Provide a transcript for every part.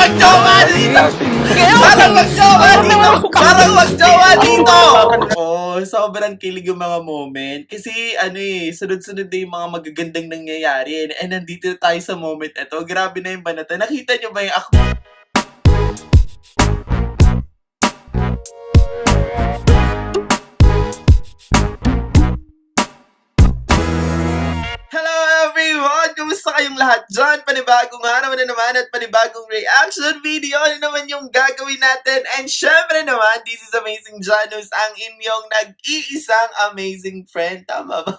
magjowa dito! Parang magjowa dito! Parang magjowa dito! Oh, sobrang kilig yung mga moment. Kasi sunod-sunod na yung mga magagandang nangyayari. And nandito tayo sa moment ito. Grabe na yung banata. Nakita nyo ba yung ako? Hello everyone! Kumusta kayong lahat dyan? Panibagong araw na naman at panibagong reaction video na naman yung gagawin natin. And syempre naman, this is Amazing Janus, ang inyong nag-iisang amazing friend. Tama ba?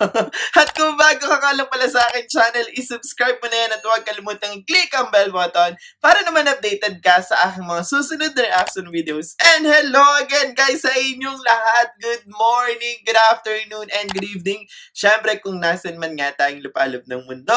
At kung bago ka ka lang pala sa akin channel, isubscribe mo na yan at huwag kalimutang i-click ang bell button para naman updated ka sa aking mga susunod na reaction videos. And hello again guys sa inyong lahat. Good morning, good afternoon, and good evening. Syempre kung nasan man nga tayong lupalop ng mundo,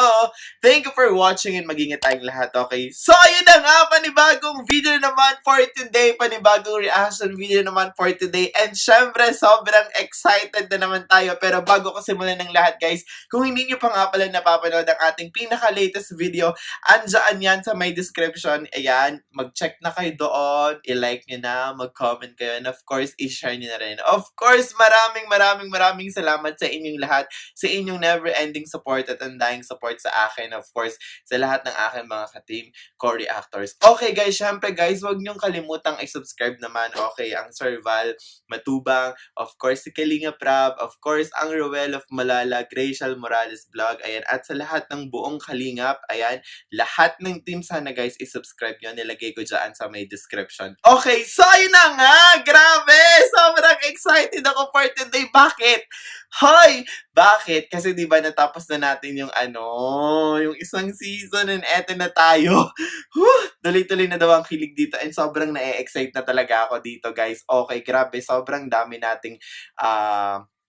thank you for watching and mag-ingat tayong lahat, okay? So, ayun na nga, panibagong video naman for today, panibagong reaction video naman for today, and syempre, sobrang excited na naman tayo, pero bago ko simulan ng lahat, guys, kung hindi nyo pa nga pala napapanood ang ating pinaka-latest video, andyan yan sa may description, ayan, mag-check na kayo doon, i-like nyo na, mag-comment kayo, and of course, i-share nyo na rin. Of course, maraming salamat sa inyong lahat, sa inyong never-ending support at undying support sa akin, of course, sa lahat ng aking mga ka-team co-reactors. Okay guys, syempre guys, huwag niyong kalimutang i-subscribe naman, okay, ang Sir Val Matubang, of course, si Kalinga Prab, of course, ang Roel of Malala, Gracial Morales Vlog, ayan, at sa lahat ng buong Kalingap, ayan, lahat ng team sana guys, i-subscribe nyo, nilagay ko dyan sa may description. Okay, so yun na nga, grabe, sobrang excited ako for today. Bakit? Hoy! Bakit? Kasi di ba natapos na natin yung yung isang season and eto na tayo. Tuloy-tuloy na daw ang kilig dito and sobrang na-excite na talaga ako dito guys. Okay, grabe. Sobrang dami nating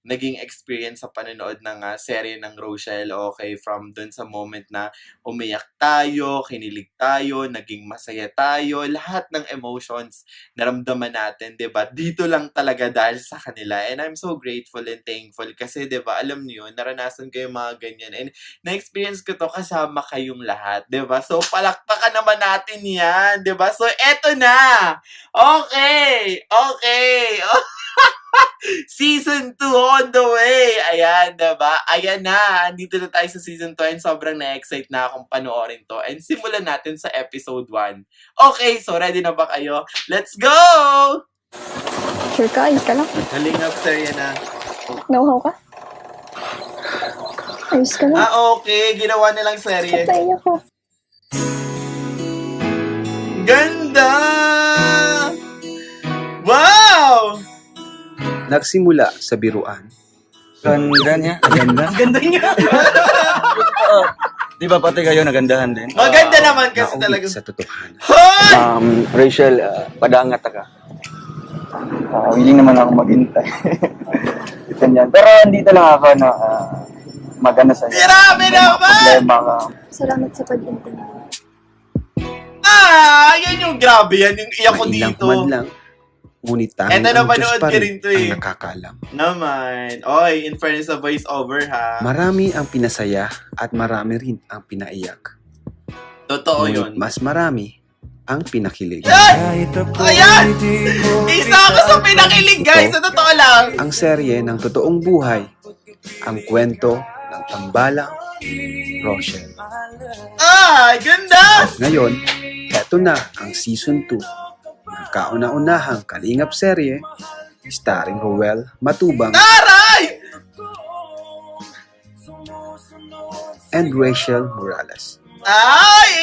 naging experience sa panonood ng serye ng Rochelle. Okay, from dun sa moment na umiyak tayo, kinilig tayo, naging masaya tayo, lahat ng emotions naramdaman natin, 'di ba? Dito lang talaga dahil sa kanila. And I'm so grateful and thankful kasi 'di ba, alam niyo, naranasan ko yung mga ganyan and na-experience ko to kasama kayong lahat, 'di ba? So palakpakan naman natin 'yan, 'di ba? So eto na. Okay. Season 2 on the way! Ayan, diba? Ayan na, andito na tayo sa Season 2 and sobrang na-excite na akong panoorin to. And simulan natin sa Episode 1. Okay, so ready na ba kayo? Let's go! Sure ka? Ayos ka lang? Kalingap, serye na. Nauhaw ka? Ayos ka lang? Okay, ginawa nilang serye. Patay ako. Ganda! Wow! Nagsimula sa biruan. Ganda niya. Ganda niya! Di ba pati kayo nagandahan din? Maganda naman kasi Nauwi talaga. sa totohanan. Hoy! Rachel, padangat ka. Willing naman ako maghintay. Ito niyan. Pero andito lang ako na magana sa'yo. Grabe naman! Problema ka. Salamat sa pag-intay. Yan yung grabe yan. Yung iyak ko Mailang dito. man lang. Ngunit tanging Eto, ang Diyos napanood pa ko rin rin to eh. ang nakakalam. Naman. Oy, in fairness sa voice over ha. Marami ang pinasaya at marami rin ang pinaiyak. Totoo Ngunit yun. mas marami ang pinakilig. Ay! Ayan! Isa ako sa pinakilig guys. Sa totoo lang. Ang serye ng totoong buhay, ang kwento ng tambalang Rochelle. Ganda! Ngayon, eto na ang Season 2 ng kauna-unahang Kalingap serye starring Roel Matubang Taray! and Rachel Morales.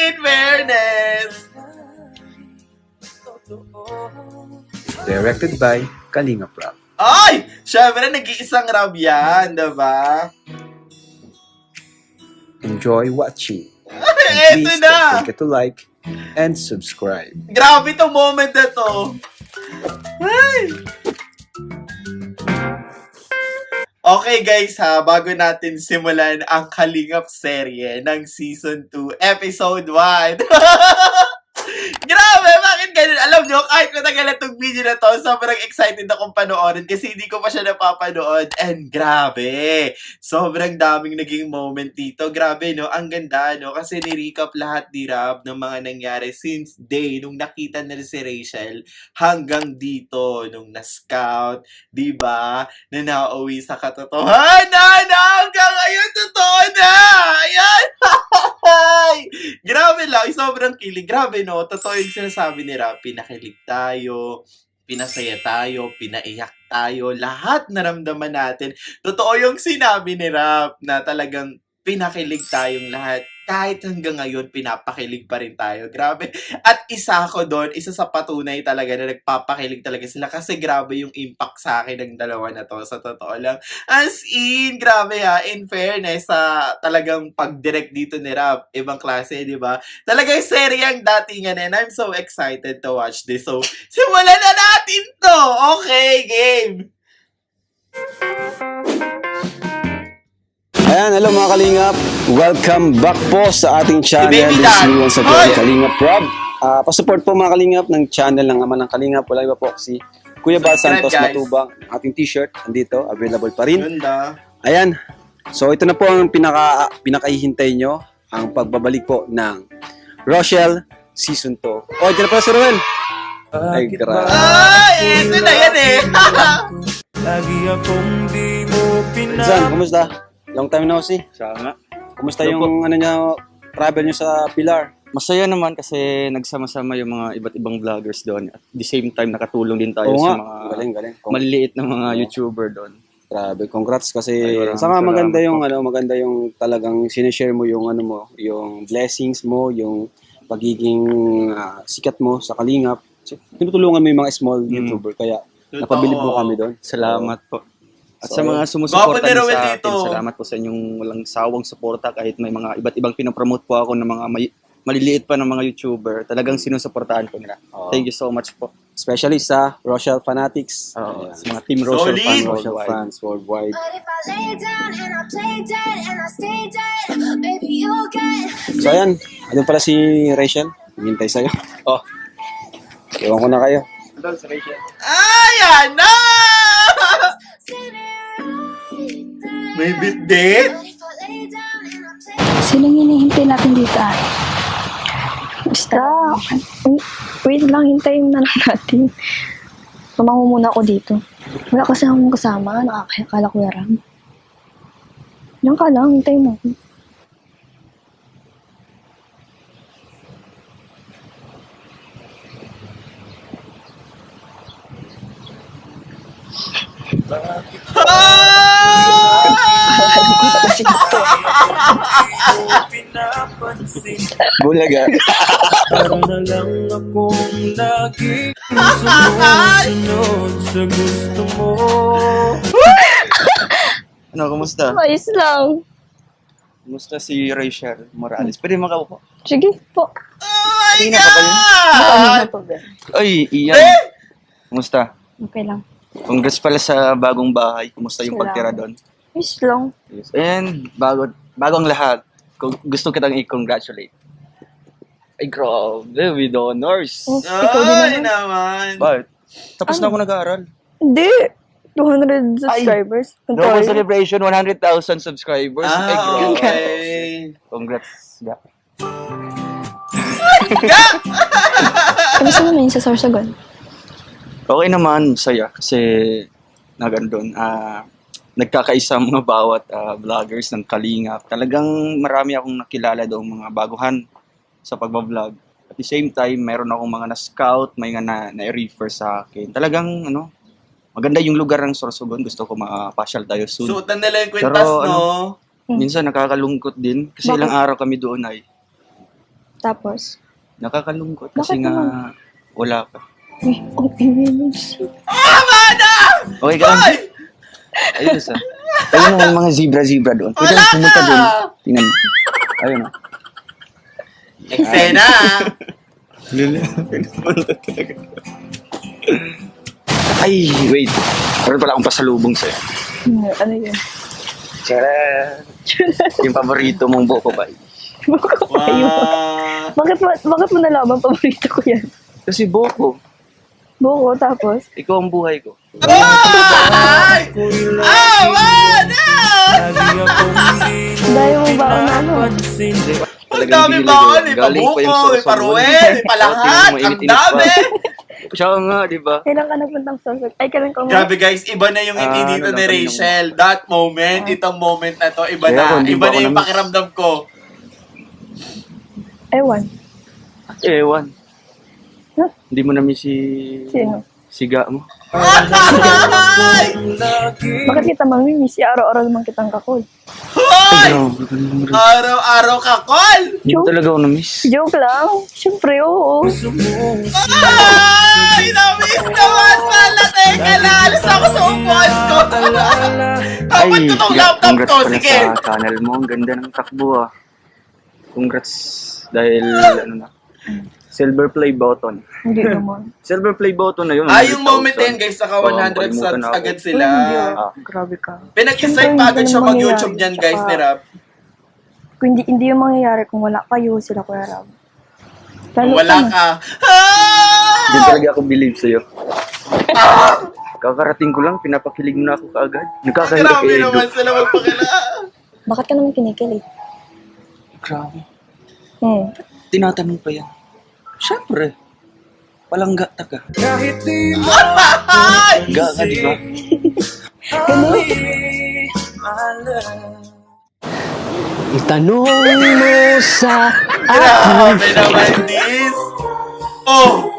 In fairness. Directed by Kalingap Rap. Syempre, nag-iisang rab yan, diba? Enjoy watching. Eto Please na! don't forget to like and subscribe. Grabe tong moment na to. Ay! Okay guys ha, bago natin simulan ang Kalingap serye ng Season 2, Episode 1. Grabe, bakit ganun? Alam nyo, kahit matagal na itong video na to, sobrang excited akong panoorin kasi hindi ko pa siya napapanood. And grabe, sobrang daming naging moment dito. Grabe, no? Ang ganda, no? Kasi ni-recap lahat ni Rab ng mga nangyari since day nung nakita nila si Rachel hanggang dito, nung na-scout, di ba? Na nauwi sa katotohanan na hanggang ngayon, totoo na! Ayan! Grabe lang, sobrang kilig. Grabe, no? Totoo yung sinasabi ni Rap. Pinakilig tayo, pinasaya tayo, pinaiyak tayo. Lahat naramdaman natin. Totoo yung sinabi ni Rap na talagang pinakilig tayong lahat. Kahit hanggang ngayon, pinapakilig pa rin tayo. Grabe. At isa ako doon, isa sa patunay talaga na nagpapakilig talaga sila. Kasi grabe yung impact sa akin ng dalawa na to. Sa totoo lang. As in, grabe ha. In fairness, sa talagang pag-direct dito ni Rap, ibang klase, di ba? Talagang seryang datingan and I'm so excited to watch this. So, simulan na natin to! Okay, game! Ayan, hello mga Kalingap. Welcome back po sa ating channel. Baby This is Dan. once again, Hoy! Kalingap Rob. Pasupport po mga Kalingap ng channel ng Ama ng Kalingap. Wala iba po si Kuya Bal Subscribe, Santos guys. Matubang. Ating t-shirt, andito, available pa rin. Ganda. Ayan. So ito na po ang pinakahihintay nyo, ang pagbabalik po ng Rochelle Season 2. Oh, dyan na pala si Ruel. Ay, grabe. Ay, ito na yan eh. Lagi akong di mo Zan, kumusta? Long time no see. Siya nga. Kumusta yung ano niya, travel nyo sa Pilar? Masaya naman kasi nagsama-sama yung mga iba't ibang vloggers doon. At the same time, nakatulong din tayo Oo sa nga. mga Galing. maliliit na mga YouTuber doon. Grabe, congrats kasi Ay, saka salamat maganda yung talagang sinishare mo yung ano mo, yung blessings mo, yung pagiging sikat mo sa Kalingap. Tinutulungan mo yung mga small YouTuber kaya napabilib mo kami doon. Salamat po. At So, sa mga Gwapo sumusuporta ni din Rowel sa dito. akin, salamat po sa inyong walang sawang suporta kahit may mga iba't ibang pinopromote po ako ng mga maliliit pa ng mga YouTuber. Talagang sinusuportahan ko nila. Oo. Thank you so much po. Especially sa Rochelle Fanatics. Sa Ayan. mga Team Rochelle Solid! fans Rochelle worldwide. fans worldwide. But if I lay down and I play dead and I stay dead, baby, you'll get So ayan, andun pala si Rachel. Hintay sa'yo. Oh, iwan ko na kayo. Ayan na! May bit-bit? But if I lay down and I play Sinong hinihintay natin dito? Basta, wait lang, hintayin na lang natin. Tumango muna ako dito. Wala kasi akong kasama, nakakakala ko yaram. Diyan ka lang, hintayin mo ako. pinapansin. Bulaga. Para na lang akong lagi sumusunod sa gusto mo. Ano, kumusta? Ayos lang. Kumusta si Rachel Morales? Pwede makaupo. Sige po. Oh my Kanina pa ba yun? Ano God! na po ba? Ay, Ian. Kumusta? Okay lang. Congrats pala sa bagong bahay. Kumusta yung Salamat. pagtira doon? Ayos lang. Yes. And bagong lahat. Gusto kitang i-congratulate. Ay, grabe. With honors. Oh, ikaw din Ay naman. naman. Bakit? Tapos na ako nag-aaral. Hindi. 200 subscribers. Ang Double tayo. celebration, 100,000 subscribers. Ay, Ah, grabe. okay. Congrats. Yeah. Kamusta naman yun sa Sorsogon? Okay naman, saya. Kasi nagandun. Nagkakaisa ang mga bawat vloggers ng Kalingap. Talagang marami akong nakilala doon, mga baguhan sa pagbablog. At the same time, meron akong mga na-scout, may nga na-refer sa akin. Talagang, maganda yung lugar ng Sorsogon. Gusto ko mapasyal tayo soon. Suotan nila yung kwintas, Pero, no? Minsan nakakalungkot din. Kasi Bakit? ilang araw kami doon ay Tapos? nakakalungkot. Kasi Bakit nga, naman? wala pa. Uy, okay. Tama na! Okay ka lang? Ay! Ayun sa. Ayun ang mga zebra doon. Pwede Wala mo pumunta na! doon. Tingnan mo. Ayun o. Eksena! Ay, wait. Meron pala akong pasalubong sa'yo. Ano yun? Tcharan! Yung paborito mong buko ba? Wow! Bakit mo nalaman paborito ko yan? Kasi buko. Buko, tapos? Ikaw ang buhay ko. Ay! Awa na! Lagi akong di mo Dahil mo ba ano? pinapansin. Ang dami ba? May Galing pa yung pabuko, may sausawan. paruel, may palahat. Ang dami! Siya nga, di ba? Kailan ka nagpuntang Sunset? Ay, kailan ka Grabe guys, iba na yung hindi dito ano ni lang, Rachel. That moment, itong moment na to, iba Kaya na. kung di Iba ba na ako yung na-miss? pakiramdam ko. Ewan. Ewan. Huh? Hindi mo na-miss si... Sino? Siga mo. Ay! Bakit kita mamimiss? Araw-araw naman kitang kakol. Hoy! Grabe ka naman. Araw-araw ka, Col! Hindi mo talaga ako na-miss. Joke lang. Siyempre, oo. Ay! Na-miss naman pala! Teka lang, alis ako sa upuan ko. Dapat ko tong laptop congrats ko, pala sige. sa channel mo. Ang ganda ng takbo ah. Congrats. Dahil, ano na, silver play button. Hindi naman. Silver play button na yun. Yung moment 100,000. din guys, naka Oo, 100 kalimutan subs na ako. agad sila. Hindi, Ah. grabe ka. Pinag-start Siyempre, pa agad hindi siya naman mag-YouTube mangyayari. niyan guys, ni Tsaka, Rap. Kung hindi yung mangyayari kung wala kayo, sila Kuya Rab. Lalo Wala na. ka. Diyan talaga ako believe sa'yo. Kakarating ko lang, pinapakilig mo na ako kaagad. Nagkakahilig Grabe kay Edo. naman sila magpakila. Bakit ka naman kinikilig? Grabe. Tinatanong pa yan. Siyempre. Palangga ka. Kahit di mo Ay! Ga ka, di ba? alam. Itanong mo sa Grabe naman this. Oh!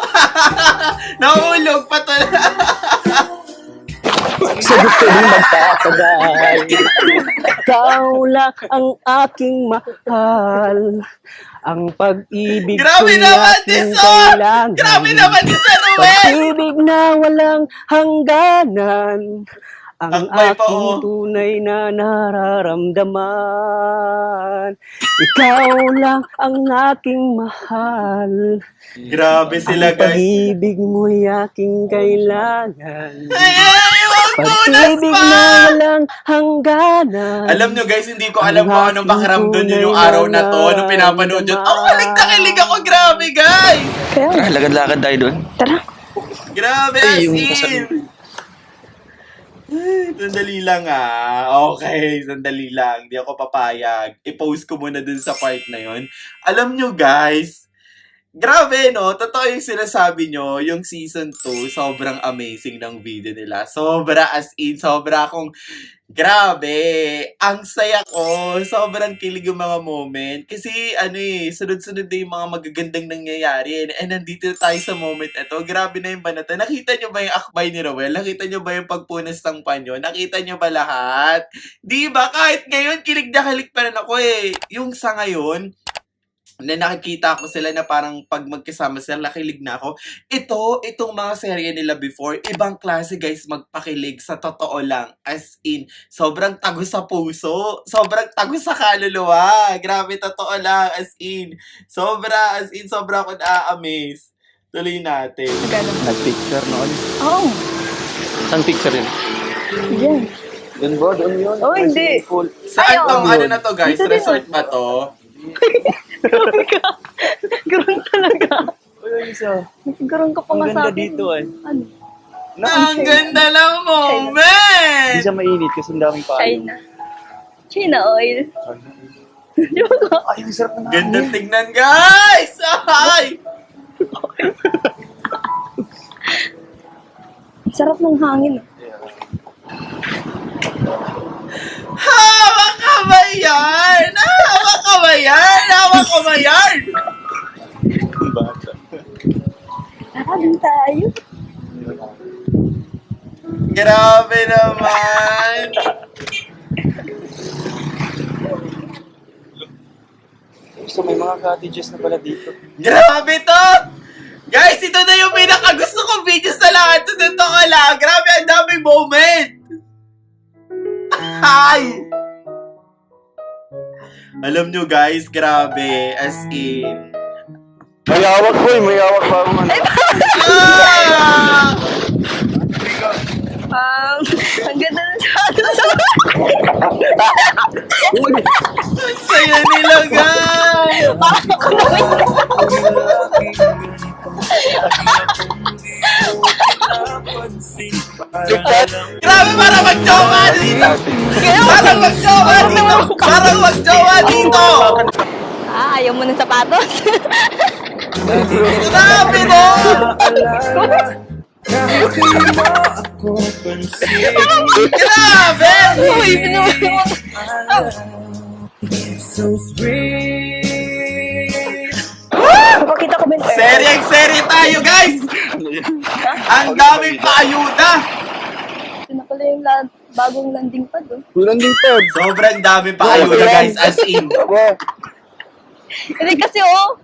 Nahulog pa to. sagot ko rin magtatagal. Ikaw lang ang aking mahal. Ang pag-ibig Grabe ko'y naman aking this, oh! kailangan. Grabe naman this, Ruel! Pag-ibig na walang hangganan. Ang Akbay pa, aking oh. tunay na nararamdaman. Ikaw lang ang aking mahal. Grabe sila Ang guys. pag-ibig mo'y aking kailangan. Ay, ang tunas Pag-ibig pa! na walang hangganan. Alam nyo guys, hindi ko alam kung anong pakiramdam nyo yung araw na to. Nung pinapanood yun. Oh, kilig ako. Grabe guys! Kaya, Tara, lagad-lagad tayo doon. tara. Grabe Ay, as yung in. kasal- Ay, sandali lang Okay, sandali lang. Hindi ako papayag. I-post ko muna dun sa part na yon. Alam nyo guys, grabe no, totoo yung sinasabi nyo, yung season 2, sobrang amazing ng video nila. Sobra as in, sobra akong, grabe, ang saya ko, sobrang kilig yung mga moment. Kasi sunod-sunod na yung mga magagandang nangyayari. And nandito tayo sa moment ito, grabe na yung banata. Nakita nyo ba yung akbay ni Rowel? Nakita nyo ba yung pagpunas ng panyo? Nakita nyo ba lahat? Di ba? Kahit ngayon, kilig na kilig pa rin ako eh. Yung sa ngayon, na nakikita ko sila na parang pag magkasama sila, nakilig na ako. Itong mga serye nila before, ibang klase guys magpakilig sa totoo lang. As in, sobrang tago sa puso. Sobrang tago sa kaluluwa. Grabe, totoo lang. As in, sobra ako na-amaze. Tuloy natin. Nag-picture noon. Oo. Saan picture yun? Yan. Doon ba? Doon yun? Oh, hindi. Saan Ayaw. tong ano na to guys? Dito din. Resort ba to? Grabe ka. Garon talaga. Garon ka pa nga sa akin. dito eh. Ano? Ang ganda ng Hindi moment! siya mainit kasi ang daming paalam. China. China oil. Ay, ang sarap na. Ganda tignan guys! Ay! Sarap ng hangin. Hawak ka ba yan? Hawak ka ba yan? Hawak ka ba yan? Tara, din tayo. Grabe naman. So, may mga cottages na pala dito. Grabe to! Guys, ito na yung pinakagusto kong videos sa lahat. Sa totoo lang. Grabe, ang daming moment. Ay! Alam nyo guys, grabe. As in. May hawak ko eh. May hawak pa ako. Ah! Ang ganda na sa Ang saya nila guys! Grabe, parang mag-jowa dito! Parang mag-jowa dito! Parang mag-jowa dito! Ayaw mo ng sapatos? Grabe, no! Kahit di mo ako pansin, Grabe! Uy, pinuha so sweet. Pakita ko ba yung Seryeng-serye tayo, guys! Ang daming paayuda! Ito na pala yung bagong landing pad, oh. Kulang din to. Sobrang daming paayuda, guys, as in. Hindi kasi, oh.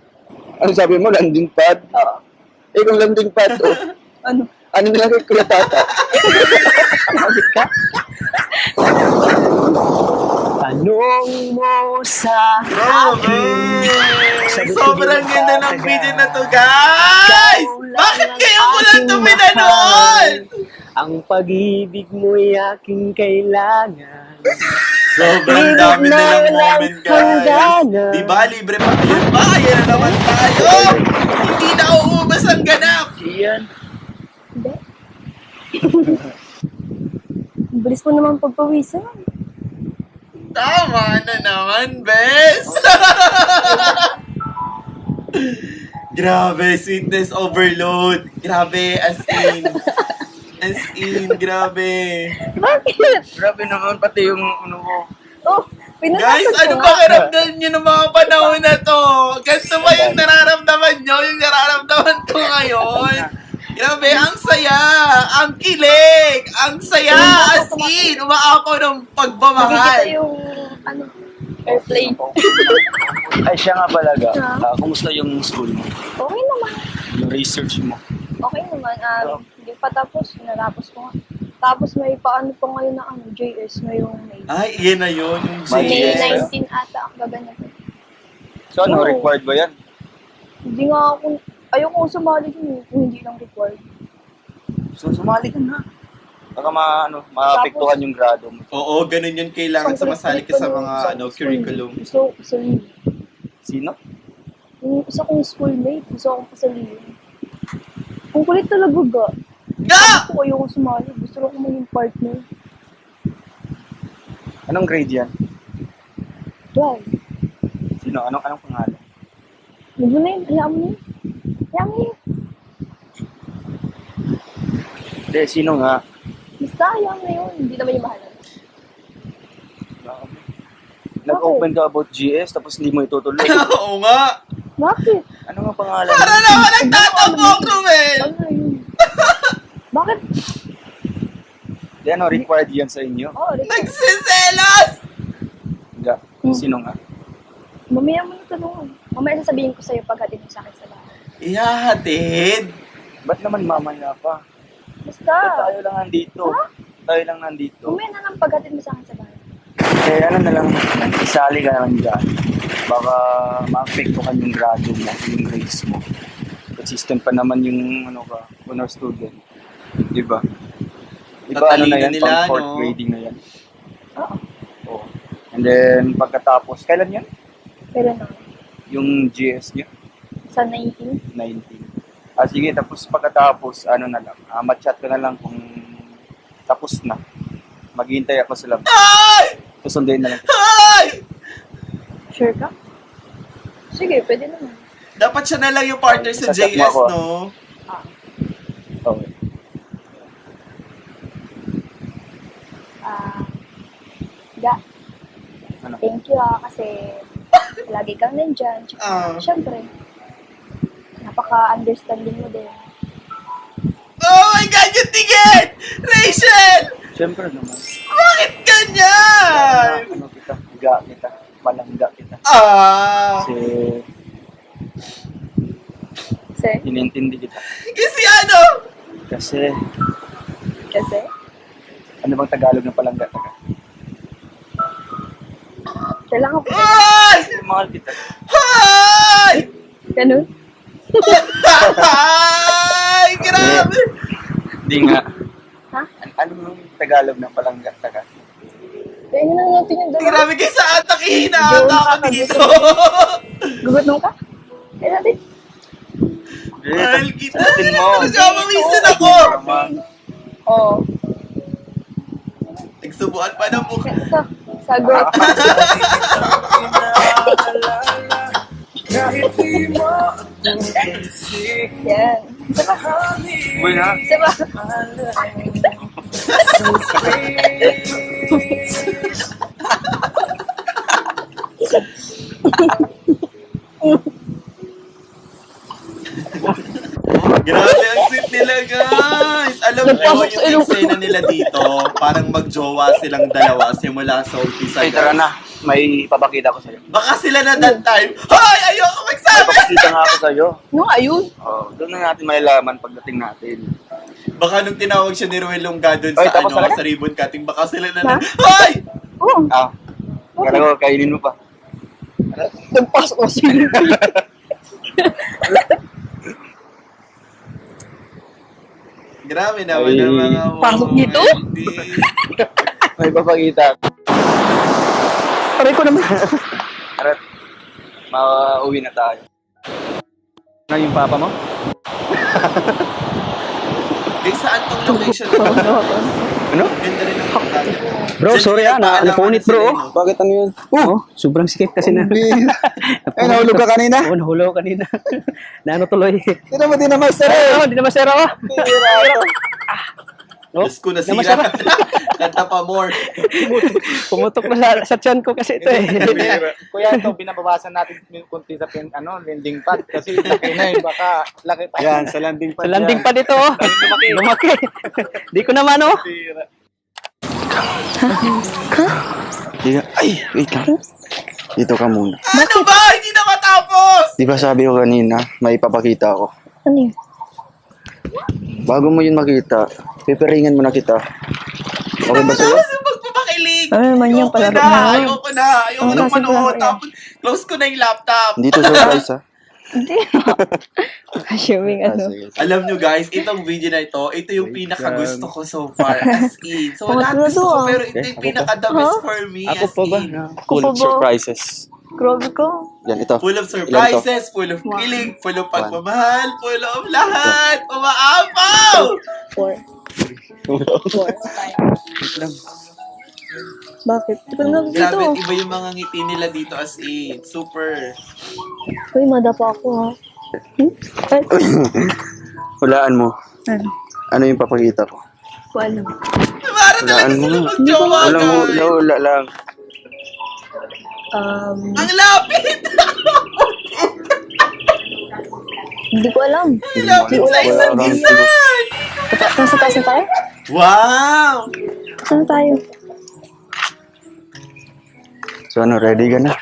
Ano sabi mo, landing pad? Oo. Eh, kung landing pad, oh. Ano? Ano nilagay Kuya Tata? Tanong mo sa Grabe! Sobrang ganda ng video na to, guys! Bakit ngayon ko lang ito pinanood? ang pag-ibig mo'y aking kailangan. Sobrang dami na lang moment, guys. Diba, libre pa yun ba? Ayan na naman tayo! Hindi na uubas ang ganap! Iyan. Hindi. Ang bilis mo naman pagpawisan. Tama na naman, bes! Grabe, sweetness overload. Grabe, as in. As in, grabe. Bakit? Grabe naman, pati yung ano ko. Oh, pinatapos Guys, ano ko ba nga. karamdam nyo ng mga panahon na to? Gusto ba yung nararamdaman nyo? Yung nararamdaman ko ngayon? Grabe, ang saya! Ang kilig! Ang saya! As in, umaapaw ng Nakikita pagmamahal. yung, ano, airplane. Ay, siya nga palaga. Ha? Kumusta yung school mo? Okay naman. Yung research mo? Okay naman. Hindi pa tapos. Natapos ko nga. Tapos may paano pa ngayon na ano, JS ngayong May. Ay, iyan na yun. Yung May May JS. 19 ata ang gaganapin. So ano, Oo. required ba yan? Hindi nga ako, ayoko sumali dun eh, kung hindi lang required. So sumali ka na. Baka maapektuhan yung grado mo. Oo, ganun yun. Kailangan Isang sumasali ka sa curriculum mga school. curriculum. Gusto ko pasalihin. Sino? Yung isa kong schoolmate, gusto akong pasalihin. Ang kulit talaga ga. Ga! Gusto ko ayoko sumali, gusto ko maging partner. Anong grade yan? 12. Sino? Anong pangalan? Huwag mo na yun, hayaan mo na yun. Hayaan mo yun. Hindi, sino nga? Basta hayaan mo na yun, hindi naman yung mahalan. Nag-open ka about GS tapos hindi mo itutuloy. Oo nga. Bakit? Ano nga pangalan? Para naman nagtatabok, Romel! Ano yun? Bakit? Di ano, required yan sa inyo? Oo, Nagsiselos! Nga. Sino nga? mamaya mo yung tanong. Mamaya sasabihin ko sa'yo pag hatid mo sa akin sa bahay. Ihahatid? Ba't naman mamaya pa? Basta, Tayo lang nandito. Tayo lang nandito. mamaya na lang pag hatid mo sa akin sa bahay. Eh, ano na lang, isali ka na lang dyan. Baka ma-apektuhan yung grado mo, yung grades mo. Consistent pa naman yung, honor student. Diba? Diba, ano na yan, Tatalino nila, pang fourth no? grading na yan. Oo, Oo. And then, pagkatapos, kailan yan? pero na. Yung GS niya? Sa 19, 19. Sige, tapos pagkatapos, ma-chat ka na lang kung tapos na. Maghihintay ako sa labas. Ay! Susunduin na lang. Ay! sure ka? Sige, pwede naman. Dapat siya na lang yung partner sa Sasat mo JS, ako. no? Okay. Ga, Ano? thank you kasi lagi kang nandyan. Tsaka, syempre, napaka-understanding mo din. Oh my God, yung tingin! Rachel! Siyempre naman. Bakit ganyan? Kita. Palangga kita. Ah! Kasi Kasi, inintindi kita. Kasi ano? Kasi, kasi, ano bang Tagalog ng palangga? kailangan ko. Ay! Mahal kita. Ay! Ganun? Ay! Grabe! Hindi nga. Ha? Ano yung Tagalog ng palangga? Kaya na lang natin yung dalawa. Grabe kayo sa atak, hinaata ka dito. Gugutom ka? Kaya natin. Mahal kita. Sagutin mo. Nagkamawisin ako. Naman. Oo. Subuan pa ng mukha. Ito, sagot. Kahit di mo ako pansin. Yan. Uy na. Diba? Grabe, ang sweet nila, guys! Alam mo, Nagpasok sa yung ilong ko. eksena nila dito, parang magjowa silang dalawa simula sa umpisa. Ay, tara na. May papakita ko sa'yo. Baka sila na that time, Hoy! Ayoko magsabi! Papakita nga ako sa'yo. No, ayun. Oh, doon na natin malalaman pagdating natin. Baka nung tinawag siya ni Ruel Longga doon Ay, sa, tapos talaga? sa ribbon cutting, baka sila na Ha? Hoy! Oo. Ah, kala ko kainin mo pa. Nagpasok ko sa ilong ko. Grabe naman Ay. ang mga Pasok dito? May papakita. Paray ko naman. Tara, mauwi na tayo. Ano yung papa mo? Guys, saan tong location na to? Ano? Ganda rin ang pagkakit. Bro, sorry napunit bro. Bakit ano yun? Oh, sobrang sikip kasi na. Ay, nahulog ka kanina? Oo, nahulog kanina. Naano tuloy. Hindi mo din na master Oo, hindi naman sir ako. Diyos ko, nasira Namasarap. ka na. Kanta pa more. Pumutok na sa tiyan ko kasi ito eh. Kuya, ito, binabawasan natin yung kunti sa landing pad kasi laki na yun, baka laki pa. Yan, sa landing Sa landing pa dito. Oh. Lumaki. Di ko naman oh. Ay, wait lang. Dito ka muna. Ano ba? Hindi na matapos! Di ba sabi ko kanina, may papakita ako. Ano yun? Bago mo yun makita, piperingan mo na kita. Okay ba sa'yo? Tapos yung magpapakilig. Ano naman yan, palaro na. Ayoko na Ano kasi manood. palaro yan? Tapos, close ko na yung laptop. Hindi to surprise ha. Hindi. Assuming ano. Sige. Alam nyo guys, itong video na ito yung pinaka-gusto ko so far. As in. So, Pangat lahat na gusto to, ko, ah. pero ito yung pinaka-the best for me. Ako As pa ba? in. Full Ako of ba? surprises. Grabe ko. Yan, ito. Full of surprises, full of kilig, full of pagmamahal, full of lahat. Umaapaw! 4. Bakit? Di ko na dito. Grabe, iba yung mga ngiti nila dito as in. Super. Uy, madapa ako ha. Ay, Hulaan mo. ano? Ano yung papakita ko? Wala. Para talaga Hulaan mo sila na. magjowa, Wala mo, guys. hula lang. Ang lapit! Hindi ko alam. Ang lapit sa isa't isa! Nasa taas na tayo? Wow! Saan na tayo? So ano, ready ka na?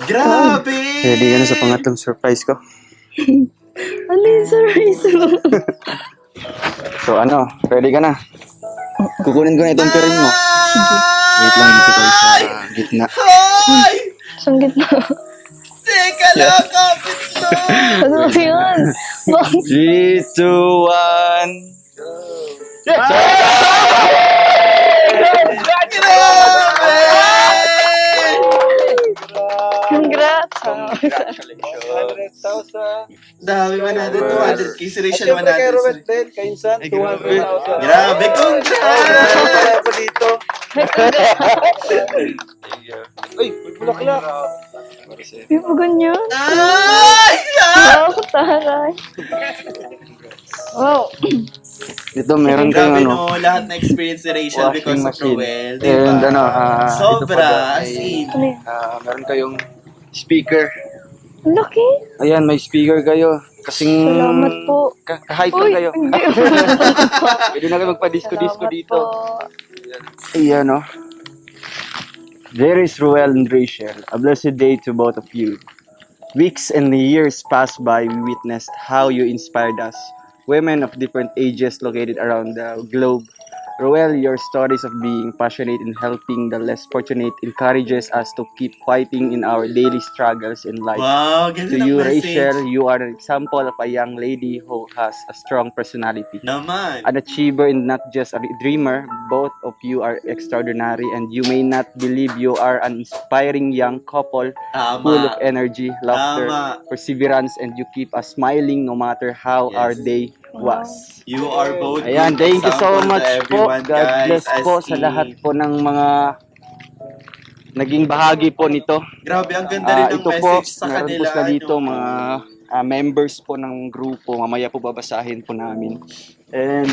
Grabe! Ready ka na sa pangatlong surprise ko? Ano yung surprise mo? So ano, ready ka na? Kukunin ko na itong piring mo. Wait lang dito tayo sa gitna. Hoy! Saan gitna? Teka lang, kapit na! Ano ba yun? Bakit? 3, 2, 1. Grabe! Congrats! Congratulations. 100,000. Dami, 100, 200k. Si At Rachel, syempre kay Robert 100. din, kay Insan, 200,000. Grabe, congrats! Wala pa dito. Uy, may bulaklak. May pa ganyan? Ay! Ah! Wow, taray. Wow. Dito meron kang Grabe ano, no, lahat na experience ni Rachel washing because of machine. Ruel. And Diba? ano, Sobra, as ito in. Ano yun? meron kayong speaker. Ang laki. Ayan, may speaker kayo. Kasing Salamat po. Kahayp Uy, lang kayo. hindi. Pwede na kayo magpa-disco-disco Salamat dito. po. Ayan, no? There is Ruel and Rachel. A blessed day to both of you. Weeks and years passed by, we witnessed how you inspired us. Women of different ages located around the globe. Ruel, your stories of being passionate in helping the less fortunate encourages us to keep fighting in our daily struggles in life. Wow, ganda To ng you, message. Rachel, you are an example of a young lady who has a strong personality. Naman. An achiever and not just a dreamer. Both of you are extraordinary, and you may not believe you are an inspiring young couple full of Tama. energy, laughter, Tama. perseverance, and you keep us smiling no matter how Yes. our day was. You are both Ayan, good thank you so example to much po. everyone, God bless guys, po as sa in. lahat po ng mga naging bahagi po nito. Grabe, ang ganda rin ng Ito po, message sa meron kanila. po sila dito, no? mga members po ng grupo. Mamaya po babasahin po namin. And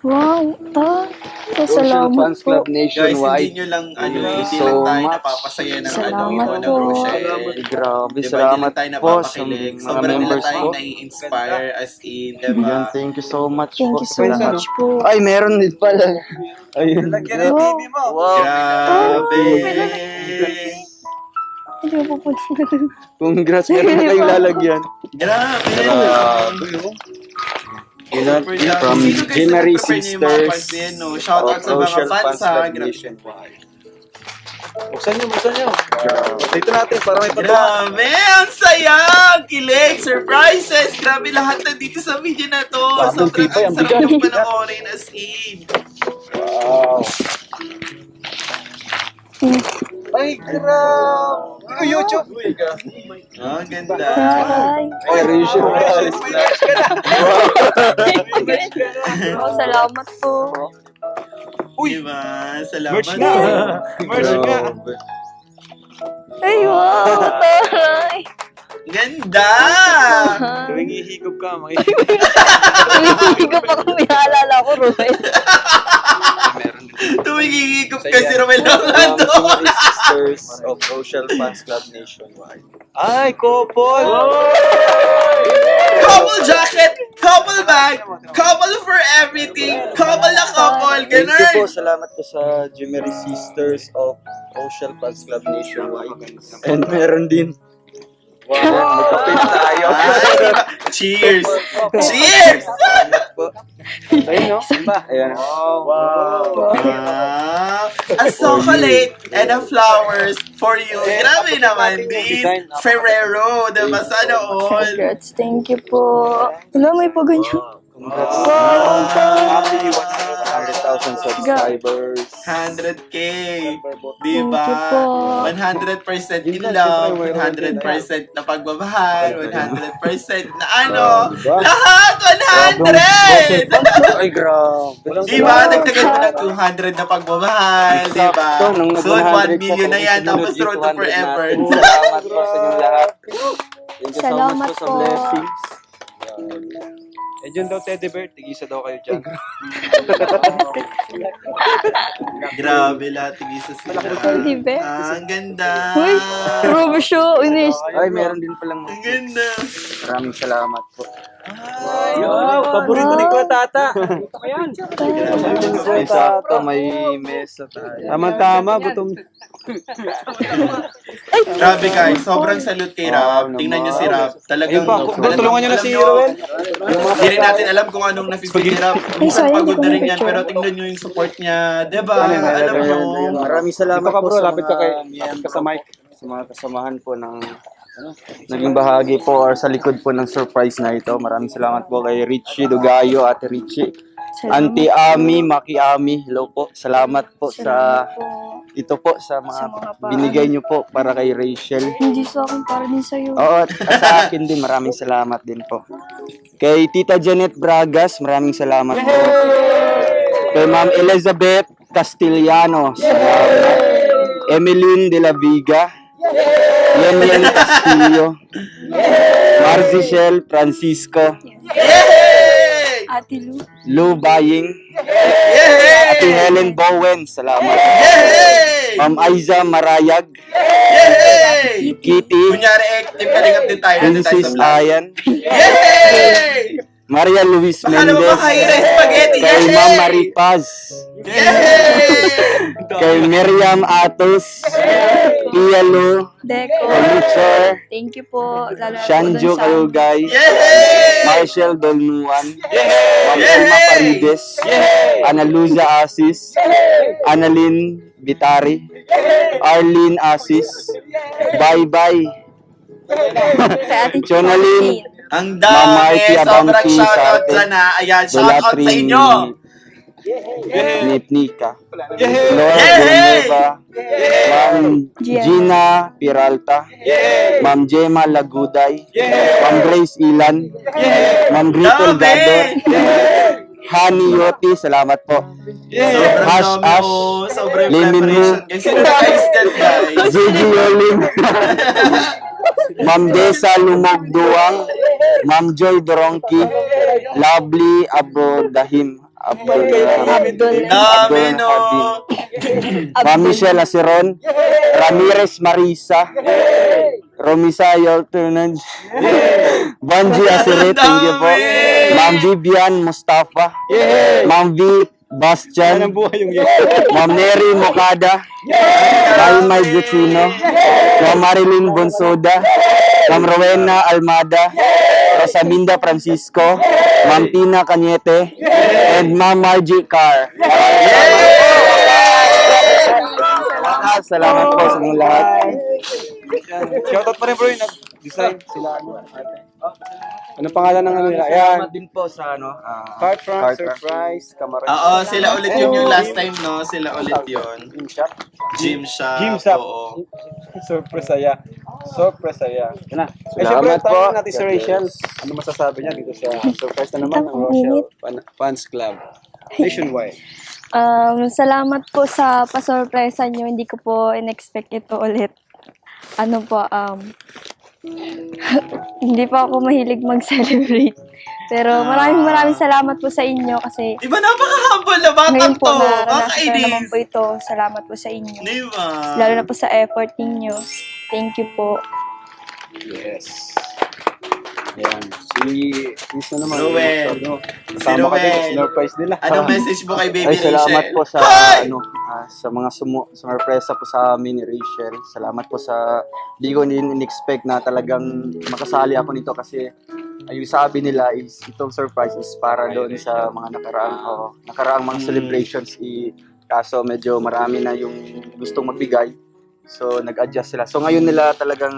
Wow, Social salamat Fans po. Club Guys, Nationwide. hindi nyo lang, Thank you hindi so lang tayo much. napapasaya ng Salamat ng po. Rochelle. Grabe, Diba, salamat hindi lang tayo po sa napapakilig. mga Sobrang nila members tayo po. nai-inspire as in, Ayan, diba? thank you so much Thank po you sa so lahat. much po. Ay, meron din pala. Ayun. Wow. Wow. Grabe! Hindi ko po Congrats, meron na kayong lalagyan. Grabe! Super From from January Sisters no? Shoutout sa mga Social fans Fans ha. Club Grabe. Nationwide. Buksan nyo. Dito natin, para may Grabe! Ang saya! Ang kilig! Surprises! Grabe lahat na dito sa video na to. Sobrang ang sarap yung panoorin as in. Ay, grabe! YouTube! Oh, ganda. Hi. Ay, Rachel Morales na. Oh, salamat po. Diba? Salamat. Merch nga! Merch nga! Ay, wow. Taray. Ganda! Tuwing ihigop ka, Hindi ko pa kung may alala ko, Ruel. Tumigigikop kasi Romel Orlando. Sisters of Social Fans Club Nationwide. Ay, couple! Couple jacket, couple bag, couple for everything, couple na couple, Thank you po, ganun. salamat po sa January Sisters of Social Fans Club Nationwide. And meron din. Wow, magkapit tayo. Ay, diba? Cheers! Cheers! Ayun, no? Ayan. Wow! A chocolate and a flowers for you. Grabe naman, this Ferrero, diba? Sana all. Congrats, thank you po. Wala, may pa ganyan. Congrats. Wow, Happy 100,000 subscribers. 100K. Thank Diba? you po. 100% in love, 100% na pagmamahal, 100% na ano, lahat 100! Ay, grabe. Diba? Nagtagal mo ng 200 na pagmamahal, diba? Soon 1 million na yan, tapos road to forever. Salamat po sa inyong lahat. Thank you so Salamat much po sa po. blessings. Eh, dyan daw, Teddy Bear. Tigisa daw kayo dyan. Grabe lahat, tigisa sila. Hindi ba? Ang ganda. Uy, grabe siya. Inis. Ay, meron din palang Ang ganda. maraming salamat po. Wow, paborito ni Kuya Tata. Sakto, may mesa tayo. Tama-tama, gutom. Grabe guys, sobrang salute kay Rab. Tingnan nyo si Rab. Talagang, Ayun pa, bro, tulungan nyo na alam si nyo, Roel. Hindi rin natin alam kung anong nafe-feel ni Rab. Minsan sayang, pagod hindi ko na rin yan, na-picture. pero tingnan nyo yung support niya. Diba? Alam nyo. Maraming salamat Dito ka, po bro. sa Lapit ka kay- mga lapit ka sa mic. sa mga kasamahan po ng naging bahagi po or sa likod po ng surprise na ito. Maraming salamat po kay Richie Dugayo, Ate Richie. Auntie Ami, Maki Ami, hello po. Salamat po sa Salamat po. ito po sa mga Sa mga binigay niyo po para kay Rachel. Hindi sa akin, para din sa'yo. Oo, at sa akin din, maraming salamat din po. Kay Tita Janet Bragas, maraming salamat po. Kay Ma'am Elizabeth Castillano, salamat. Emeline de la Viga, Yen Castillo, Marcichel Francisco, Yay! Ate Lu. Lou Baying, Ate Yay! Helen Bowen, salamat. Yay! Ma'am Aiza Marayag, Yay! Kitty, Kunyari, active kalingap din tayo. Nandun tayo sa Princess vlog. Ayan, Yay! Maria Luis Baka naman Mendez, makaira spaghetti. kay Yay! Ma'am Maripaz, Yay! kay Miriam Atos, Pia Lu, Deco. Furniture, Thank you po. Lalo na po Shanjo dun sa- Kalugay, Yay! Marshall Dolnuan, Ma'am Emma Parides, Ana Luza Asis, Annalyn Bitari, Arlene Asis, Bye Bye, Kay Ate Ang Ma'am dami. Marty Sobrang Abangki, shoutout Sarte, dyan ha. Ayan, shoutout sa Dolatrin, inyo. Nipnika, Yay! Laura Villanueva, Ma'am Gina Peralta, Ma'am Gemma Laguday, Ma'am Grace Ilan, Ma'am Gritel Dami! Gador, Hani Yoti, salamat po. Sobrang Hash dami Ash, oh. Sobrang Limin preparation. Hu, Guys, sino na guys dyan, guys? Gigi Yolim, Ma'am Desa Lumogduang, Ma'am Joy Dorongki, Lovely Abrodahim, Abdul. Dami, no? Ma'am Michelle Aceron, Ramirez Marisa, Romisa Yolternanj, Banji Asiret, thank you po. Ma'am Vivian Mustafa, Ma'am V. Bastian, Ma'am Neri Mokada, Maymay Gucino, Ma'am Marilyn Bonsoda, Ma'am Rowena Almada, Rosaminda Francisco, Ma'am Tina Cañete, and Ma'am Margie Carr. Salamat po sa inyong lahat. Shoutout pa rin bro, yung nag-design sila. Ano pangalan ng ano nila? Ayan. Salamat din po sa Card Front Surprise, Camarón. Oo, sila ulit yung last time, no? Sila ulit yun. Gym Shop. Gym shop. Oo. Sorpresaya. Sorpresaya. Yan na. Eh, Salamat syempre, tanong po. natin si Rachel. Ano masasabi niya dito sa surprise na naman ng Rochelle Fans Club nationwide? Salamat po sa pasurpresa nyo. Hindi ko po in-expect ito ulit. Ano po, hindi po ako mahilig mag-celebrate. Pero maraming salamat po sa inyo kasi Diba, napaka-humble na batang ngayon po to. naranasan ko naman Kakainis. po ito. Salamat po sa inyo. Diba? Lalo na po sa effort ninyo. Thank you po. Yes. Yan. Si naman. Ruel. Kasama ka din. Ruel. Surprise nila. Anong message mo kay Baby Ay, salamat Rachel? po sa Hoy! sa mga sorpresa po sa amin ni Rachel. Salamat po sa di ko in-expect na talagang makasali ako nito kasi yung sabi nila is itong surprise is para doon sa mga nakaraang mga celebrations kaso medyo marami na yung gustong magbigay. So nag-adjust sila. So ngayon nila talagang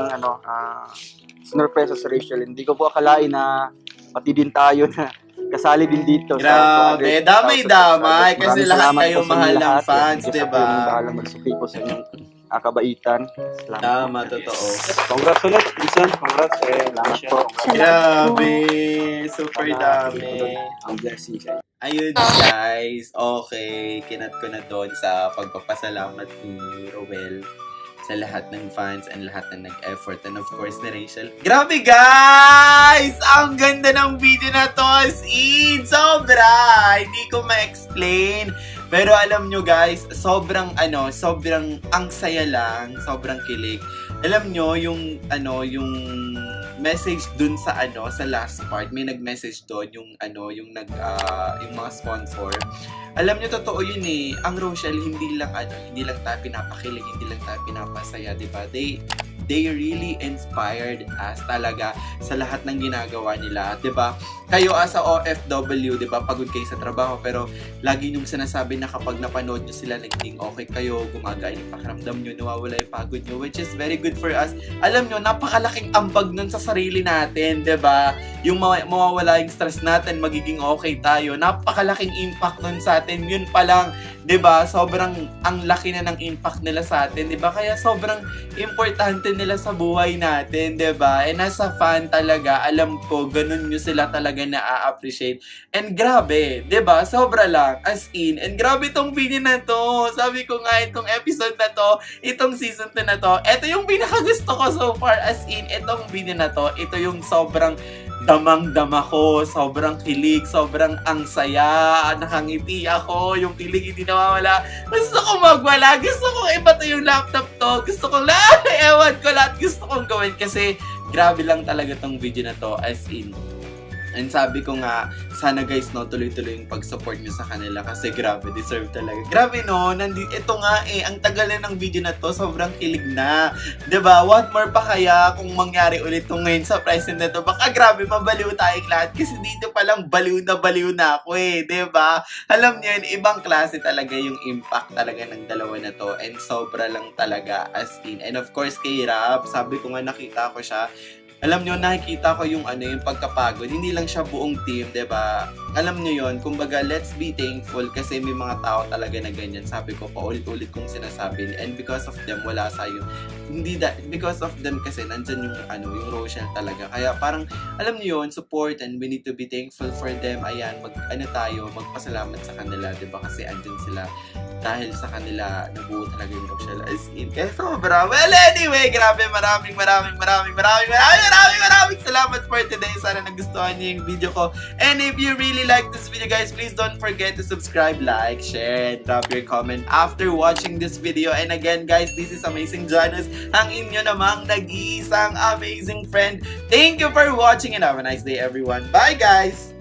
sinurpresa sa Rachel. Hindi ko po akalain na pati din tayo na kasali din dito. Grabe, damay-damay kasi lahat kayo mahal ng fans, diba? diba? Bahalang magsuki po sa inyong kabaitan. Salamat. Tama, totoo. Congrats ulit. Minsan, congrats. Salamat po. Grabe, super dami. Ang blessing sa inyo. Ayun guys, okay, kinat ko na doon sa pagpapasalamat ni Roel sa lahat ng fans and lahat ng nag-effort and of course ni Rachel. Grabe guys! Ang ganda ng video na to as in! Sobra! Hindi ko ma-explain. Pero alam nyo guys, sobrang ang saya lang, sobrang kilig. Alam nyo, yung message dun sa sa last part, may nag-message doon yung mga sponsor. Alam niyo totoo yun eh. Ang Rochelle hindi lang tayo pinapakilig, hindi lang tayo pinapasaya, 'di ba? They really inspired us talaga sa lahat ng ginagawa nila, 'di ba? Kayo as a OFW, 'di ba? Pagod kayo sa trabaho pero lagi niyong sinasabi na kapag napanood niyo sila naging okay kayo, gumagana yung pakiramdam niyo, nawawala yung pagod niyo, which is very good for us. Alam niyo, napakalaking ambag nun sa sarili natin, 'di ba? Yung mawawala yung stress natin, magiging okay tayo. Napakalaking impact nun sa atin. Yun pa lang, 'di ba? Sobrang ang laki na ng impact nila sa atin, 'di ba? Kaya sobrang importante nila sa buhay natin, 'di ba? And as a fan talaga, alam ko ganun nyo sila talaga na-appreciate. And grabe, 'di ba? Sobra lang as in. And grabe tong video na to. Sabi ko nga itong episode na to, itong season 2 na to, ito yung pinakagusto ko so far as in. Itong video na to, ito yung sobrang damang-dama ko, sobrang kilig, sobrang ang saya, nakangiti ako, yung kilig hindi nawawala. Gusto ko magwala, gusto ko iba to yung laptop to, gusto ko ewan ko lahat gusto kong gawin kasi grabe lang talaga tong video na to as in. And sabi ko nga, sana guys, no, tuloy-tuloy yung pag-support nyo sa kanila kasi grabe, deserve talaga. Grabe, no, ito nga ang tagal na ng video na to, sobrang kilig na. 'Di ba? What more pa kaya kung mangyari ulit to ngayon sa present na to? Baka grabe, mabaliw tayong lahat kasi dito pa lang baliw na ako eh, 'di ba? Alam niyo yun, ibang klase talaga yung impact talaga ng dalawa na to and sobra lang talaga as in. And of course, kay Rab, sabi ko nga nakita ko siya, alam nyo, nakikita ko yung yung pagkapagod. Hindi lang siya buong team, 'di ba? Alam nyo yon, kumbaga, let's be thankful kasi may mga tao talaga na ganyan. Sabi ko, paulit-ulit kong sinasabi. And because of them, wala sa'yo. Because of them kasi, nandyan yung, yung Rochelle talaga. Kaya parang, alam nyo yun, support and we need to be thankful for them. Ayan, magpasalamat sa kanila, diba? Kasi andyan sila. Dahil sa kanila, nabuo talaga yung Rochelle as in. Kaya sobra. Well, anyway, grabe, maraming salamat for today. Sana nagustuhan niyo yung video ko. And if you really like this video, guys, please don't forget to subscribe, like, share, and drop your comment after watching this video. And again, guys, this is Amazing Janus, ang inyo namang nag-iisang amazing friend. Thank you for watching and have a nice day, everyone. Bye, guys!